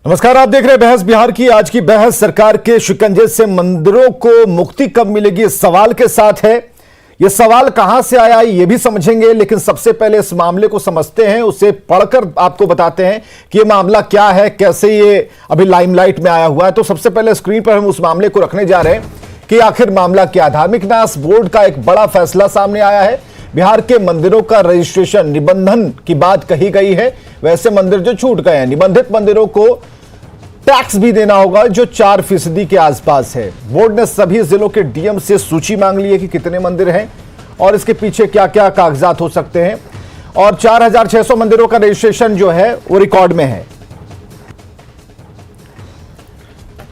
नमस्कार, आप देख रहे हैं बहस बिहार की। आज की बहस सरकार के शिकंजे से मंदिरों को मुक्ति कब मिलेगी, इस सवाल के साथ है। यह सवाल कहां से आया ये भी समझेंगे, लेकिन सबसे पहले इस मामले को समझते हैं, उसे पढ़कर आपको बताते हैं कि यह मामला क्या है, कैसे ये अभी लाइमलाइट में आया हुआ है। तो सबसे पहले स्क्रीन पर हम उस मामले को रखने जा रहे हैं कि आखिर मामला क्या। धार्मिक न्यास बोर्ड का एक बड़ा फैसला सामने आया है। बिहार के मंदिरों का रजिस्ट्रेशन, निबंधन की बात कही गई है। वैसे मंदिर जो छूट गए हैं, निबंधित मंदिरों को टैक्स भी देना होगा जो 4% के आसपास है। बोर्ड ने सभी जिलों के डीएम से सूची मांग ली है कि कितने मंदिर हैं और इसके पीछे क्या क्या कागजात हो सकते हैं। और 4600 मंदिरों का रजिस्ट्रेशन जो है वो रिकॉर्ड में है।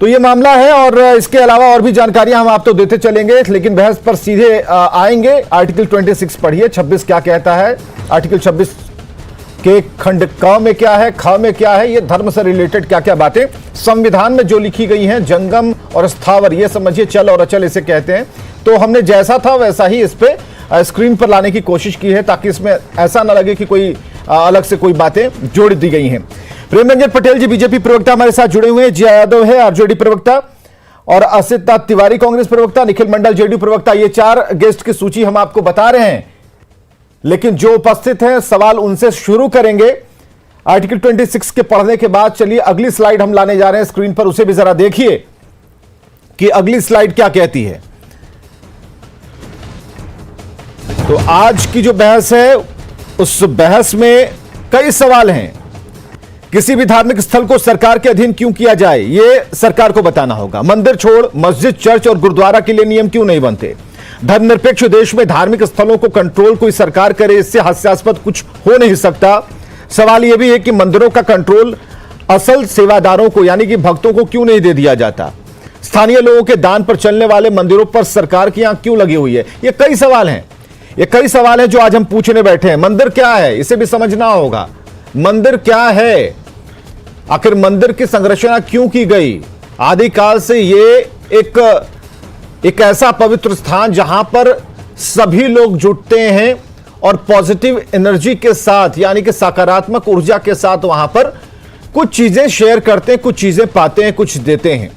तो ये मामला है और इसके अलावा और भी जानकारियां हम आपको देते चलेंगे, लेकिन बहस पर सीधे आएंगे। आर्टिकल 26 पढ़िए, 26 क्या कहता है। आर्टिकल 26 के खंड क में क्या है, ख में क्या है, ये धर्म से रिलेटेड क्या क्या बातें संविधान में जो लिखी गई हैं। जंगम और स्थावर, ये समझिए चल और अचल इसे कहते हैं। तो हमने जैसा था वैसा ही इस पे स्क्रीन पर लाने की कोशिश की है, ताकि इसमें ऐसा ना लगे कि कोई अलग से कोई बातें जोड़ दी गई हैं। प्रेम रंजन पटेल जी बीजेपी प्रवक्ता हमारे साथ जुड़े हुए हैं। जिया यादव है आरजेडी प्रवक्ता, और असित नाथ तिवारी कांग्रेस प्रवक्ता, निखिल मंडल जेडीयू प्रवक्ता। ये 4 गेस्ट की सूची हम आपको बता रहे हैं, लेकिन जो उपस्थित हैं सवाल उनसे शुरू करेंगे आर्टिकल 26 के पढ़ने के बाद। चलिए अगली स्लाइड हम लाने जा रहे हैं स्क्रीन पर, उसे भी जरा देखिए कि अगली स्लाइड क्या कहती है। तो आज की जो बहस है उस बहस में कई सवाल हैं। किसी भी धार्मिक स्थल को सरकार के अधीन क्यों किया जाए, यह सरकार को बताना होगा। मंदिर छोड़ मस्जिद, चर्च और गुरुद्वारा के लिए नियम क्यों नहीं बनते। धर्मनिरपेक्ष देश में धार्मिक स्थलों को कंट्रोल कोई सरकार करे, इससे हास्यास्पद कुछ हो नहीं सकता। सवाल यह भी है कि मंदिरों का कंट्रोल असल सेवादारों को यानी कि भक्तों को क्यों नहीं दे दिया जाता। स्थानीय लोगों के दान पर चलने वाले मंदिरों पर सरकार की आंख क्यों लगी हुई है। ये कई सवाल हैं, ये कई सवाल हैं जो आज हम पूछने बैठे हैं। मंदिर क्या है, इसे भी समझना होगा। मंदिर क्या है, आखिर मंदिर की संरचना क्यों की गई। आदिकाल से ये एक ऐसा पवित्र स्थान जहां पर सभी लोग जुटते हैं और पॉजिटिव एनर्जी के साथ यानी कि सकारात्मक ऊर्जा के साथ वहां पर कुछ चीजें शेयर करते हैं, कुछ चीजें पाते हैं, कुछ देते हैं।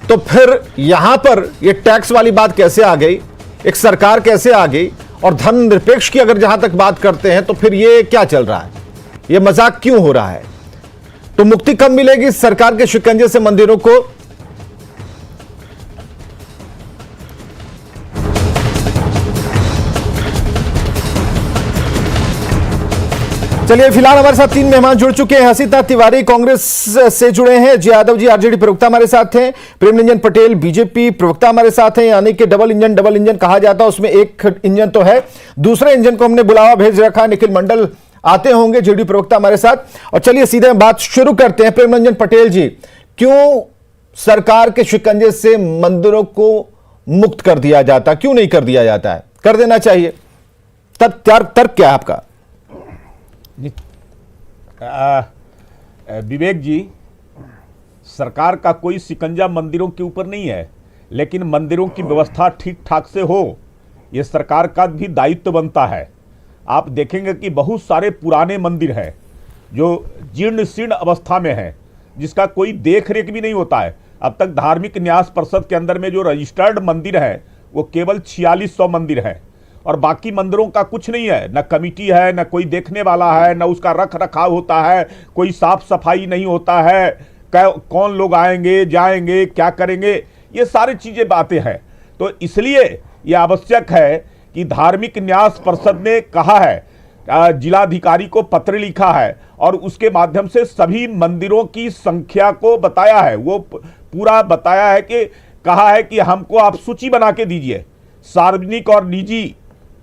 तो फिर यहां पर ये टैक्स वाली बात कैसे आ गई, एक सरकार कैसे आ गई। और धर्मनिरपेक्ष की अगर जहां तक बात करते हैं तो फिर ये क्या चल रहा है, ये मजाक क्यों हो रहा है। तो मुक्ति कब मिलेगी सरकार के शिकंजे से मंदिरों को। चलिए फिलहाल हमारे साथ 3 मेहमान जुड़ चुके हैं। असित नाथ तिवारी कांग्रेस से जुड़े हैं, जिया यादव जी आरजेडी प्रवक्ता हमारे साथ हैं, प्रेम रंजन पटेल बीजेपी प्रवक्ता हमारे साथ हैं। यानी कि डबल इंजन कहा जाता है, उसमें एक इंजन तो है, दूसरे इंजन को हमने बुलावा भेज रखा। निखिल मंडल आते होंगे, जेडीयू प्रवक्ता हमारे साथ। और चलिए सीधे बात शुरू करते हैं। प्रेम रंजन पटेल जी, क्यों सरकार के शिकंजे से मंदिरों को मुक्त कर दिया जाता, क्यों नहीं कर दिया जाता है, कर देना चाहिए, तर्क क्या है आपका। विवेक जी, सरकार का कोई शिकंजा मंदिरों के ऊपर नहीं है, लेकिन मंदिरों की व्यवस्था ठीक ठाक से हो, यह सरकार का भी दायित्व बनता है। आप देखेंगे कि बहुत सारे पुराने मंदिर हैं जो जीर्ण शीर्ण अवस्था में हैं, जिसका कोई देख रेख भी नहीं होता है। अब तक धार्मिक न्यास परिषद के अंदर में जो रजिस्टर्ड मंदिर है वो केवल 4600 मंदिर है, और बाकी मंदिरों का कुछ नहीं है, न कमिटी है, न कोई देखने वाला है, न उसका रख रखाव होता है, कोई साफ सफाई नहीं होता है, कौन लोग आएंगे जाएंगे क्या करेंगे, ये सारी चीज़ें बातें हैं। तो इसलिए यह आवश्यक है कि धार्मिक न्यास परिषद ने कहा है, जिलाधिकारी को पत्र लिखा है और उसके माध्यम से सभी मंदिरों की संख्या को बताया है। वो पूरा बताया है कि कहा है कि हमको आप सूची बना के दीजिए, सार्वजनिक और निजी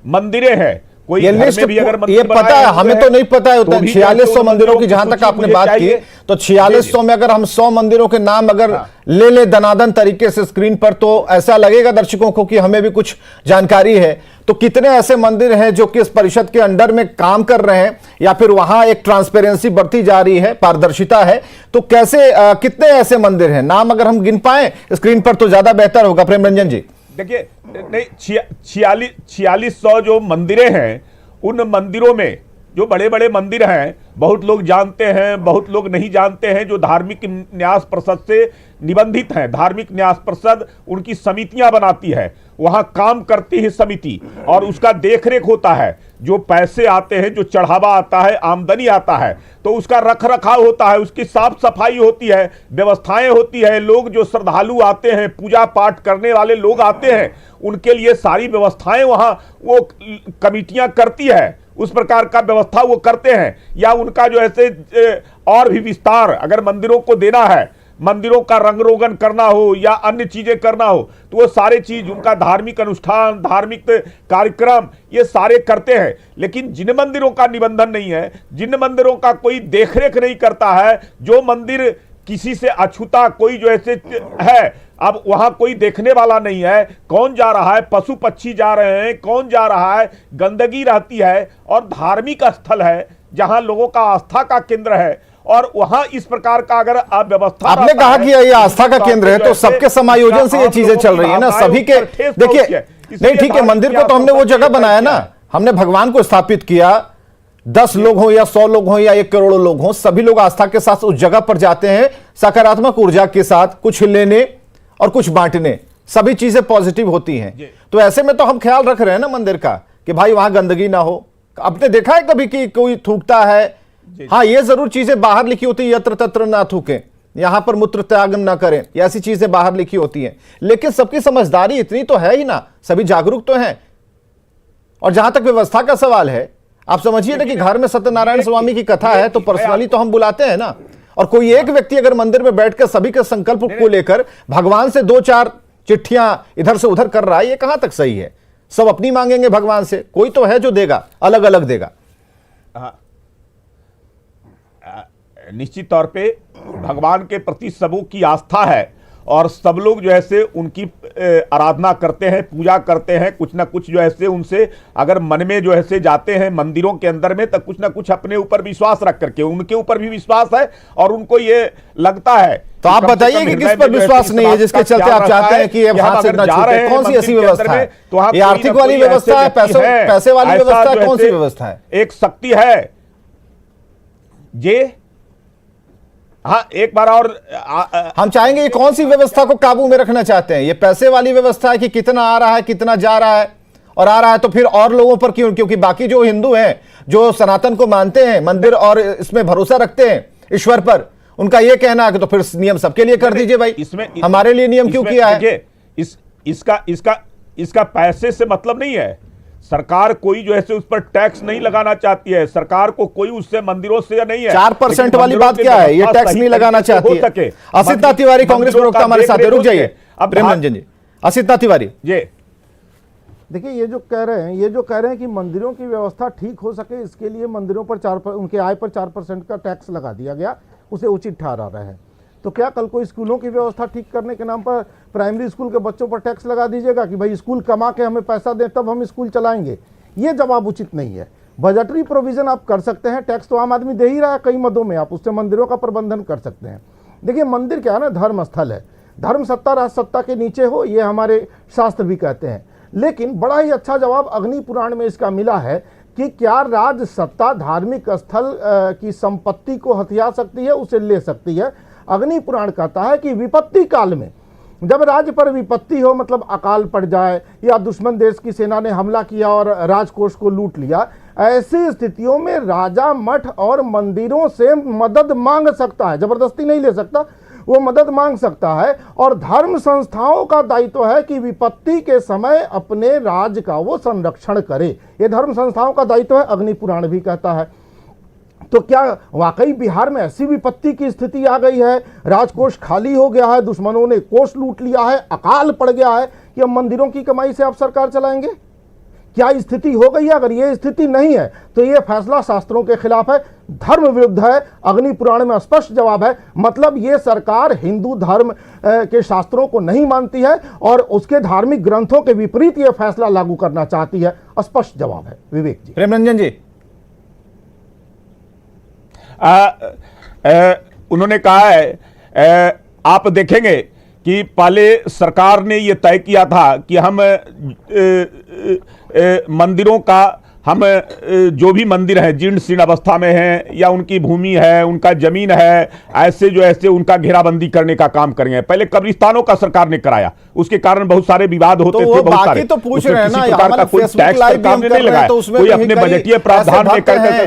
मंदिरें हैं, कोई लिस्ट भी अगर ये पता है, हमें तो नहीं पता है। 4600 मंदिरों की जहां तक आपने बात की, तो 4600 में अगर हम 100 मंदिरों के नाम अगर ले दनादन तरीके से स्क्रीन पर, तो ऐसा लगेगा दर्शकों को कि हमें भी कुछ जानकारी है। तो कितने ऐसे मंदिर हैं जो कि इस परिषद के अंडर में काम कर रहे हैं, या फिर वहां एक ट्रांसपेरेंसी बढ़ती जा रही है, पारदर्शिता है। तो कैसे कितने ऐसे मंदिर हैं, नाम अगर हम गिन पाए स्क्रीन पर तो ज्यादा बेहतर होगा। प्रेम रंजन जी देखिए, नहीं 4600 जो मंदिरें हैं, उन मंदिरों में जो बड़े बड़े मंदिर हैं, बहुत लोग जानते हैं, बहुत लोग नहीं जानते हैं, जो धार्मिक न्यास परिषद से निबंधित हैं। धार्मिक न्यास परिषद उनकी समितियां बनाती है, वहां काम करती है समिति, और उसका देखरेख होता है। जो पैसे आते हैं, जो चढ़ावा आता है, आमदनी आता है, तो उसका रख रखाव होता है, उसकी साफ सफाई होती है, व्यवस्थाएं होती है। लोग जो श्रद्धालु आते हैं, पूजा पाठ करने वाले लोग आते हैं, उनके लिए सारी व्यवस्थाएं वहां वो कमिटियां करती है, उस प्रकार का व्यवस्था वो करते हैं। या उनका जो ऐसे और भी विस्तार अगर मंदिरों को देना है, मंदिरों का रंग रोगन करना हो या अन्य चीजें करना हो, तो वो सारे चीज, उनका धार्मिक अनुष्ठान, धार्मिक कार्यक्रम, ये सारे करते हैं। लेकिन जिन मंदिरों का निबंधन नहीं है, जिन मंदिरों का कोई देखरेख नहीं करता है, जो मंदिर किसी से अछूता कोई जो ऐसे है, अब वहां कोई देखने वाला नहीं है, कौन जा रहा है, पशु पक्षी जा रहे हैं, कौन जा रहा है, गंदगी रहती है, और धार्मिक स्थल है जहां लोगों का आस्था का केंद्र है, और वहां इस प्रकार का अगर आप व्यवस्था, आपने कहा कि ये आस्था का केंद्र है, तो सबके समायोजन से ये चीजें चल रही है ना, सभी के। देखिए, नहीं ठीक है, मंदिर को तो हमने वो जगह बनाया ना, हमने भगवान को स्थापित किया। 10 लोग हों या 100 लोग हों या 1 करोड़ लोग हों, सभी लोग आस्था के साथ उस जगह पर जाते हैं, सकारात्मक ऊर्जा के साथ, कुछ लेने और कुछ बांटने, सभी चीजें पॉजिटिव होती हैं। तो ऐसे में तो हम ख्याल रख रहे हैं ना मंदिर का कि भाई वहां गंदगी ना हो। आपने देखा है कभी कि कोई थूकता है? हाँ, ये जरूर चीजें बाहर लिखी होती है, यत्र तत्र ना थूकें, यहां पर मूत्र त्याग ना करें, ऐसी चीजें बाहर लिखी होती हैं। लेकिन सबकी समझदारी इतनी तो है ही ना, सभी जागरूक तो हैं। और जहां तक व्यवस्था का सवाल है, आप समझिए ना कि घर में सत्यनारायण स्वामी की कथा है, तो पर्सनली तो हम बुलाते हैं ना, और कोई एक व्यक्ति अगर मंदिर में बैठकर सभी के संकल्प को लेकर भगवान से 2-4 चिट्ठियां इधर से उधर कर रहा है, ये कहां तक सही है? सब अपनी मांगेंगे भगवान से, कोई तो है जो देगा, अलग अलग देगा। निश्चित तौर पे भगवान के प्रति सबों की आस्था है, और सब लोग जो है से उनकी आराधना करते हैं, पूजा करते हैं, कुछ ना कुछ जो है से उनसे अगर मन में जो है से जाते हैं मंदिरों के अंदर में, तो कुछ ना कुछ अपने ऊपर विश्वास रख करके, उनके ऊपर भी विश्वास है, और उनको ये लगता है। तो आप बताइए कि किस पर विश्वास नहीं है जिसके चलते आप चाहते हैं कि ये हाथ से ना छूटे? कौन सी ऐसी व्यवस्था है? ये आर्थिक वाली व्यवस्था है, पैसे वाली व्यवस्था है, कौन सी व्यवस्था है? एक शक्ति है ये। हाँ, एक बार और हम चाहेंगे, ये कौन सी व्यवस्था को काबू में रखना चाहते हैं? ये पैसे वाली व्यवस्था है कि कितना आ रहा है, कितना जा रहा है, और आ रहा है तो फिर और लोगों पर क्यों? क्योंकि बाकी जो हिंदू हैं, जो सनातन को मानते हैं, मंदिर और इसमें भरोसा रखते हैं ईश्वर पर, उनका ये कहना है कि तो फिर नियम सबके लिए कर दीजिए भाई, इसमें हमारे लिए नियम क्यों किया है? इसका पैसे से मतलब नहीं है। सरकार कोई जो है उस पर टैक्स नहीं लगाना चाहती है, सरकार को कोई उससे मंदिरों से नहीं है। 4% वाली बात क्या है? ये टैक्स नहीं लगाना चाहती है। असिता तिवारी कांग्रेस प्रवक्ता हमारे साथ है, रुक जाइए प्रेम रंजन जी। असिता तिवारी जी, देखिए, ये जो कह रहे हैं कि मंदिरों की व्यवस्था ठीक हो सके, इसके लिए मंदिरों पर उनके आय पर 4% का टैक्स लगा दिया गया, उसे उचित ठहरा रहे हैं। तो क्या कल को स्कूलों की व्यवस्था ठीक करने के नाम पर प्राइमरी स्कूल के बच्चों पर टैक्स लगा दीजिएगा कि भाई स्कूल कमा के हमें पैसा दें तब हम स्कूल चलाएंगे? ये जवाब उचित नहीं है। बजटरी प्रोविजन आप कर सकते हैं, टैक्स तो आम आदमी दे ही रहा है कई मदों में, आप उससे मंदिरों का प्रबंधन कर सकते हैं। देखिए, मंदिर क्या है ना, धर्म स्थल है, धर्म सत्ता राज सत्ता के नीचे हो, ये हमारे शास्त्र भी कहते हैं। लेकिन बड़ा ही अच्छा जवाब अग्नि पुराण में इसका मिला है कि क्या राज सत्ता धार्मिक स्थल की संपत्ति को हथिया सकती है, उसे ले सकती है? अग्नि पुराण कहता है कि विपत्ति काल में, जब राज्य पर विपत्ति हो, मतलब अकाल पड़ जाए या दुश्मन देश की सेना ने हमला किया और राजकोष को लूट लिया, ऐसी स्थितियों में राजा मठ और मंदिरों से मदद मांग सकता है, जबरदस्ती नहीं ले सकता, वो मदद मांग सकता है। और धर्म संस्थाओं का दायित्व है कि विपत्ति के समय अपने राज्य का वो संरक्षण करे, ये धर्म संस्थाओं का दायित्व है, अग्नि पुराण भी कहता है। तो क्या वाकई बिहार में ऐसी विपत्ति की स्थिति आ गई है, राजकोष खाली हो गया है, दुश्मनों ने कोष लूट लिया है, अकाल पड़ गया है कि अब मंदिरों की कमाई से आप सरकार चलाएंगे? क्या स्थिति हो गई है? अगर ये स्थिति नहीं है तो ये फैसला शास्त्रों के खिलाफ है, धर्म विरुद्ध है। अग्नि पुराण में स्पष्ट जवाब है, मतलब ये सरकार हिंदू धर्म के शास्त्रों को नहीं मानती है और उसके धार्मिक ग्रंथों के विपरीत ये फैसला लागू करना चाहती है। स्पष्ट जवाब है। विवेक जी। प्रेम रंजन जी, उन्होंने कहा है, आप देखेंगे कि पहले सरकार ने यह तय किया था कि हम मंदिरों का हम जो भी मंदिर हैं जीर्ण शीर्ण अवस्था में हैं या उनकी भूमि है, उनका जमीन है, ऐसे उनका घेराबंदी करने का काम करेंगे। पहले कब्रिस्तानों का सरकार ने कराया, उसके कारण बहुत सारे विवाद होते थे, बहुत बाकी सारे। तो पूछ उसमें रहे हैं किसी ना, प्रकार का कोई टैक्स सरकार ने नहीं लगाया, कोई अपने बजटीय प्रावधान में कर करके